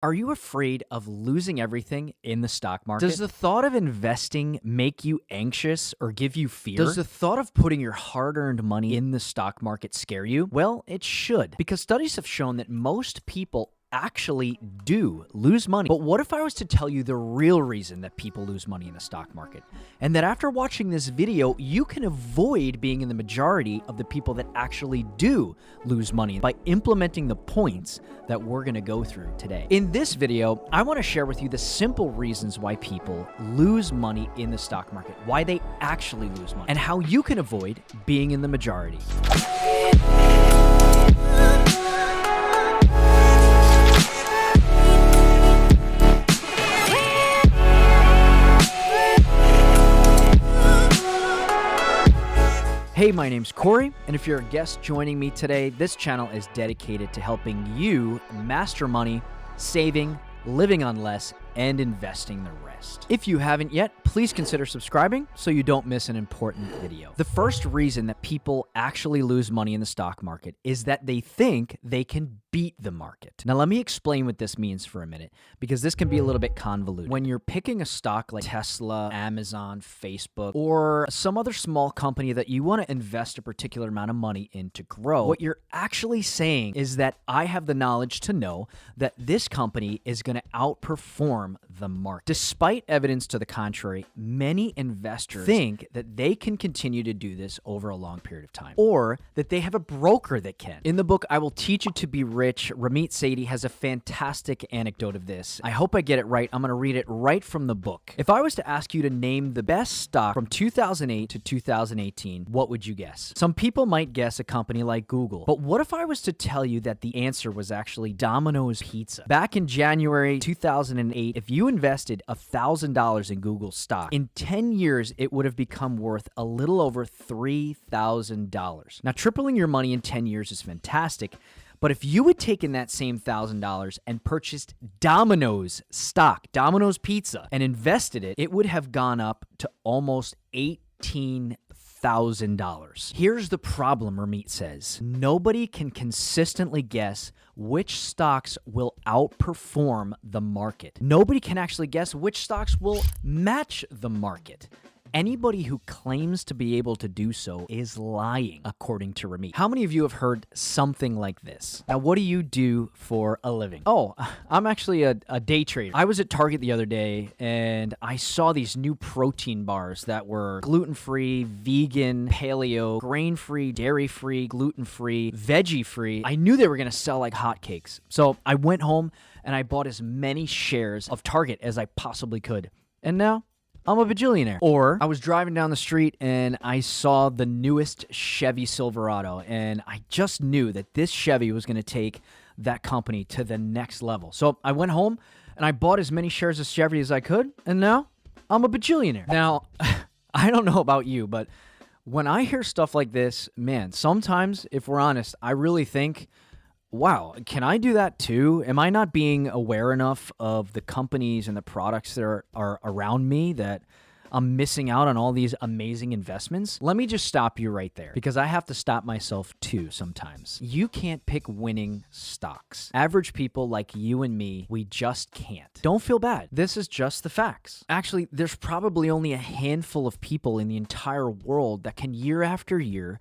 Are you afraid of losing everything in the stock market? Does the thought of investing make you anxious or give you fear? Does the thought of putting your hard-earned money in the stock market scare you? Well, it should, because studies have shown that most people actually do lose money. But what if I was to tell you the real reason that people lose money in the stock market? And that after watching this video, you can avoid being in the majority of the people that actually do lose money by implementing the points that we're going to go through today. In this video, I want to share with you the simple reasons why people lose money in the stock market, why they actually lose money, and how you can avoid being in the majority. Hey, my name's Cory, and if you're a guest joining me today, this channel is dedicated to helping you master money, saving, living on less, and investing the rest. If you haven't yet, please consider subscribing so you don't miss an important video. The first reason that people actually lose money in the stock market is that they think they can beat the market. Now, let me explain what this means for a minute, because this can be a little bit convoluted. When you're picking a stock like Tesla, Amazon, Facebook, or some other small company that you want to invest a particular amount of money in to grow, what you're actually saying is that I have the knowledge to know that this company is going to outperform the market. Despite evidence to the contrary, many investors think that they can continue to do this over a long period of time, or that they have a broker that can. In the book, I Will Teach You to Be Rich, Ramit Sethi has a fantastic anecdote of this. I hope I get it right. I'm going to read it right from the book. If I was to ask you to name the best stock from 2008 to 2018, what would you guess? Some people might guess a company like Google, but what if I was to tell you that the answer was actually Domino's Pizza? Back in January 2008, if you invested $1,000 in Google stock, in 10 years, it would have become worth a little over $3,000. Now, tripling your money in 10 years is fantastic, but if you had taken that same $1,000 and purchased Domino's stock, Domino's Pizza, and invested it, it would have gone up to almost $18,000. Here's the problem, Ramit says. Nobody can consistently guess which stocks will outperform the market. Nobody can actually guess which stocks will match the market. Anybody who claims to be able to do so is lying, according to Ramit. How many of you have heard something like this? Now, what do you do for a living? Oh, I'm actually a day trader. I was at Target the other day, and I saw these new protein bars that were gluten-free, vegan, paleo, grain-free, dairy-free, gluten-free, veggie-free. I knew they were going to sell like hotcakes. So I went home, and I bought as many shares of Target as I possibly could. And now I'm a bajillionaire. Or I was driving down the street and I saw the newest Chevy Silverado, and I just knew that this Chevy was going to take that company to the next level. So I went home and I bought as many shares of Chevy as I could, and now I'm a bajillionaire. Now, I don't know about you, but when I hear stuff like this, man, sometimes, if we're honest, I really think, wow, can I do that too? Am I not being aware enough of the companies and the products that are around me that I'm missing out on all these amazing investments? Let me just stop you right there, because I have to stop myself too sometimes. You can't pick winning stocks. Average people like you and me, we just can't. Don't feel bad. This is just the facts. Actually, there's probably only a handful of people in the entire world that can year after year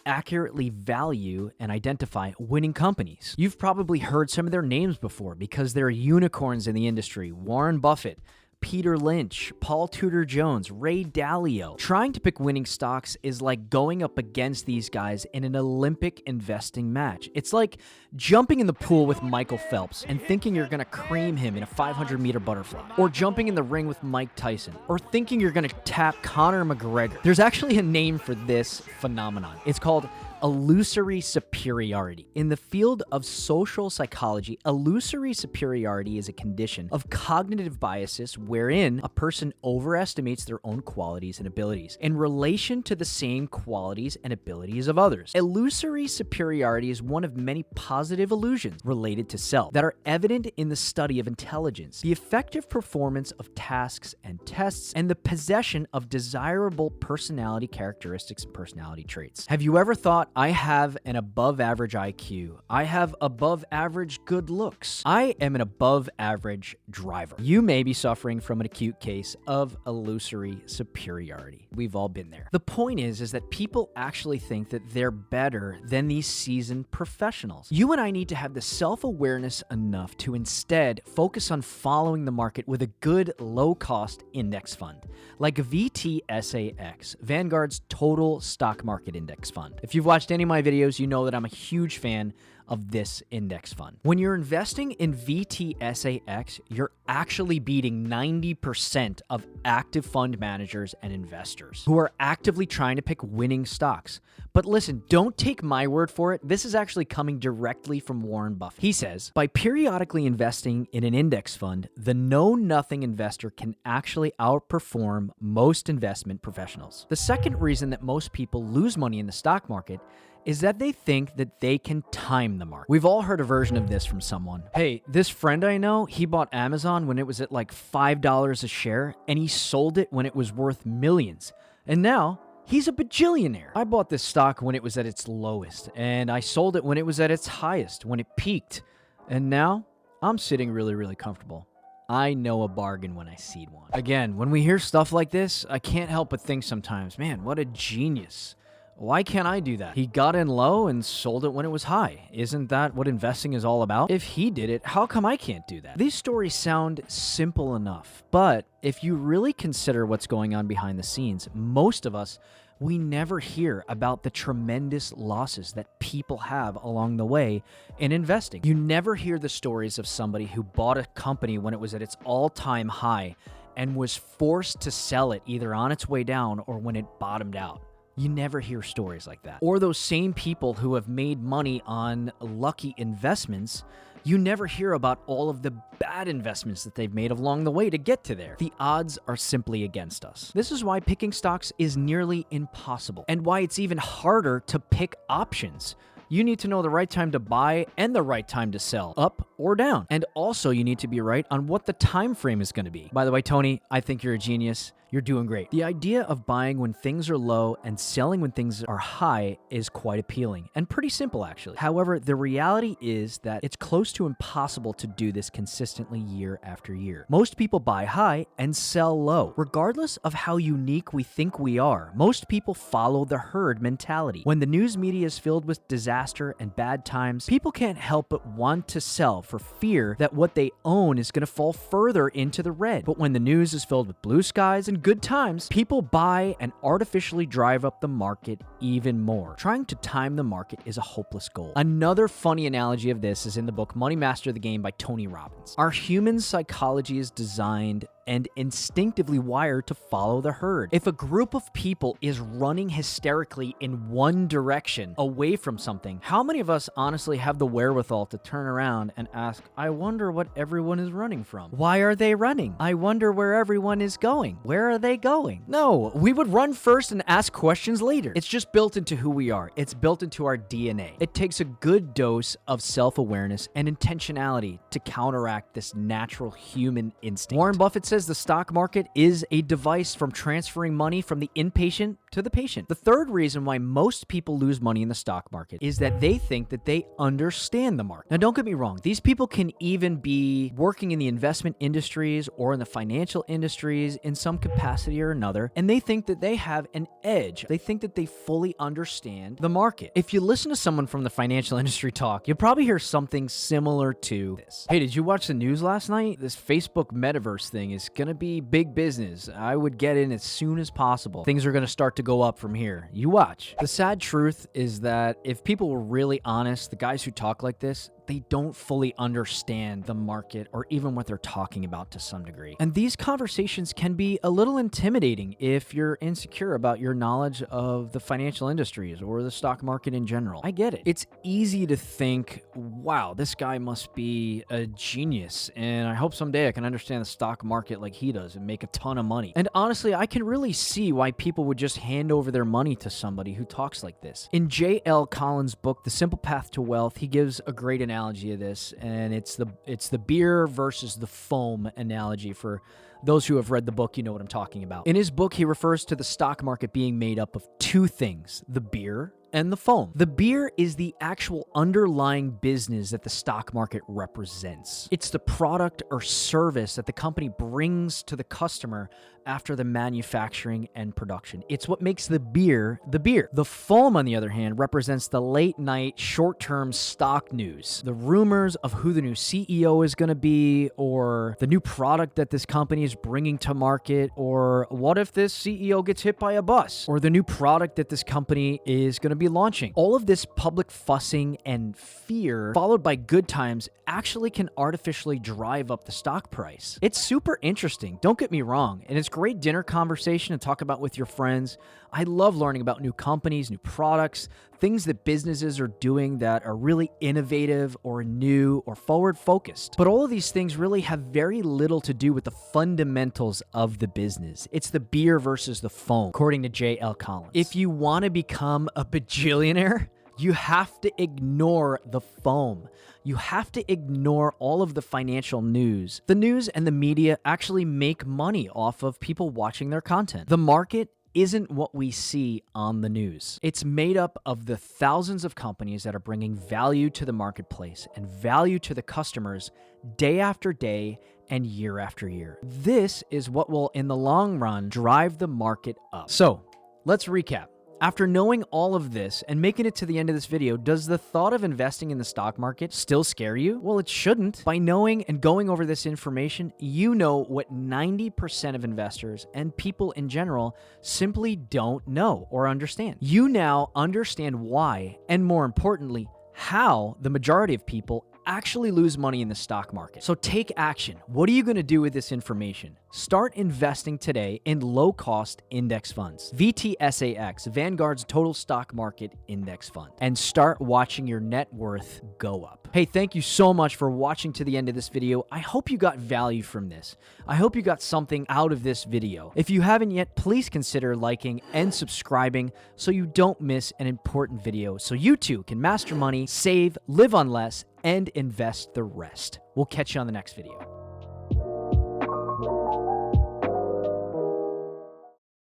accurately value and identify winning companies. You've probably heard some of their names before because they're unicorns in the industry. Warren Buffett, Peter Lynch, Paul Tudor Jones, Ray Dalio. Trying to pick winning stocks is like going up against these guys in an Olympic investing match. It's like jumping in the pool with Michael Phelps and thinking you're going to cream him in a 500-meter butterfly, or jumping in the ring with Mike Tyson, or thinking you're going to tap Conor McGregor. There's actually a name for this phenomenon. It's called illusory superiority. In the field of social psychology, illusory superiority is a condition of cognitive biases wherein a person overestimates their own qualities and abilities in relation to the same qualities and abilities of others. Illusory superiority is one of many positive illusions related to self that are evident in the study of intelligence, the effective performance of tasks and tests, and the possession of desirable personality characteristics and personality traits. Have you ever thought, I have an above average IQ. I have above average good looks. I am an above average driver. You may be suffering from an acute case of illusory superiority. We've all been there. The point is that people actually think that they're better than these seasoned professionals. You and I need to have the self-awareness enough to instead focus on following the market with a good low-cost index fund, like VTSAX, Vanguard's total stock market index fund. If you've watched any of my videos, you know that I'm a huge fan of this index fund. When you're investing in VTSAX, you're actually beating 90% of active fund managers and investors who are actively trying to pick winning stocks. But listen, don't take my word for it. This is actually coming directly from Warren Buffett. He says, by periodically investing in an index fund, the know-nothing investor can actually outperform most investment professionals. The second reason that most people lose money in the stock market is that they think that they can time the market. We've all heard a version of this from someone. Hey, this friend I know, he bought Amazon when it was at like $5 a share, and he sold it when it was worth millions. And now he's a bajillionaire. I bought this stock when it was at its lowest, and I sold it when it was at its highest, when it peaked. And now I'm sitting really, really comfortable. I know a bargain when I see one. Again, when we hear stuff like this, I can't help but think sometimes, man, what a genius. Why can't I do that? He got in low and sold it when it was high. Isn't that what investing is all about? If he did it, how come I can't do that? These stories sound simple enough, but if you really consider what's going on behind the scenes, most of us, we never hear about the tremendous losses that people have along the way in investing. You never hear the stories of somebody who bought a company when it was at its all-time high and was forced to sell it either on its way down or when it bottomed out. You never hear stories like that. Or those same people who have made money on lucky investments, you never hear about all of the bad investments that they've made along the way to get to there. The odds are simply against us. This is why picking stocks is nearly impossible, and why it's even harder to pick options. You need to know the right time to buy and the right time to sell, up or down. And also you need to be right on what the time frame is going to be. By the way, Tony, I think you're a genius. You're doing great. The idea of buying when things are low and selling when things are high is quite appealing and pretty simple, actually. However, the reality is that it's close to impossible to do this consistently year after year. Most people buy high and sell low. Regardless of how unique we think we are, most people follow the herd mentality. When the news media is filled with disaster and bad times, people can't help but want to sell for fear that what they own is going to fall further into the red. But when the news is filled with blue skies and good times, people buy and artificially drive up the market even more. Trying to time the market is a hopeless goal. Another funny analogy of this is in the book Money Master the Game by Tony Robbins. Our human psychology is designed and instinctively wired to follow the herd. If a group of people is running hysterically in one direction away from something, how many of us honestly have the wherewithal to turn around and ask, I wonder what everyone is running from? Why are they running? I wonder where everyone is going. Where are they going? No, we would run first and ask questions later. It's just built into who we are. It's built into our DNA. It takes a good dose of self-awareness and intentionality to counteract this natural human instinct. Warren Buffett says the stock market is a device from transferring money from the inpatient to the patient. The third reason why most people lose money in the stock market is that they think that they understand the market. Now, don't get me wrong. These people can even be working in the investment industries or in the financial industries in some capacity or another, and they think that they have an edge. They think that they fully understand the market. If you listen to someone from the financial industry talk, you'll probably hear something similar to this. Hey, did you watch the news last night? This Facebook metaverse thing is going to be big business. I would get in as soon as possible. Things are going to start to go up from here. You watch. The sad truth is that if people were really honest, the guys who talk like this, they don't fully understand the market or even what they're talking about to some degree. And these conversations can be a little intimidating if you're insecure about your knowledge of the financial industries or the stock market in general. I get it. It's easy to think, wow, this guy must be a genius, and I hope someday I can understand the stock market like he does and make a ton of money. And honestly, I can really see why people would just hand over their money to somebody who talks like this. In J.L. Collins' book, The Simple Path to Wealth, he gives a great analogy of this, and it's the beer versus the foam analogy. For those who have read the book, you know what I'm talking about. In his book, he refers to the stock market being made up of two things, the beer and the foam. The beer is the actual underlying business that the stock market represents. It's the product or service that the company brings to the customer after the manufacturing and production. It's what makes the beer the beer. The foam, on the other hand, represents the late night, short-term stock news. The rumors of who the new CEO is going to be, or the new product that this company is bringing to market, or what if this CEO gets hit by a bus, or the new product that this company is going to be launching. All of this public fussing and fear, followed by good times, actually can artificially drive up the stock price. It's super interesting, don't get me wrong, and it's great dinner conversation to talk about with your friends. I love learning about new companies, new products, things that businesses are doing that are really innovative or new or forward-focused. But all of these things really have very little to do with the fundamentals of the business. It's the beer versus the foam, according to J.L. Collins. If you want to become a bajillionaire, you have to ignore the foam. You have to ignore all of the financial news. The news and the media actually make money off of people watching their content. The market isn't what we see on the news. It's made up of the thousands of companies that are bringing value to the marketplace and value to the customers day after day and year after year. This is what will, in the long run, drive the market up. So, let's recap. After knowing all of this and making it to the end of this video, does the thought of investing in the stock market still scare you? Well, it shouldn't. By knowing and going over this information, you know what 90% of investors and people in general simply don't know or understand. You now understand why, and more importantly, how the majority of people actually lose money in the stock market. So take action. What are you going to do with this information? Start investing today in low-cost index funds. VTSAX, Vanguard's Total Stock Market Index Fund. And start watching your net worth go up. Hey, thank you so much for watching to the end of this video. I hope you got value from this. I hope you got something out of this video. If you haven't yet, please consider liking and subscribing so you don't miss an important video so you too can master money, save, live on less, and invest the rest. We'll catch you on the next video.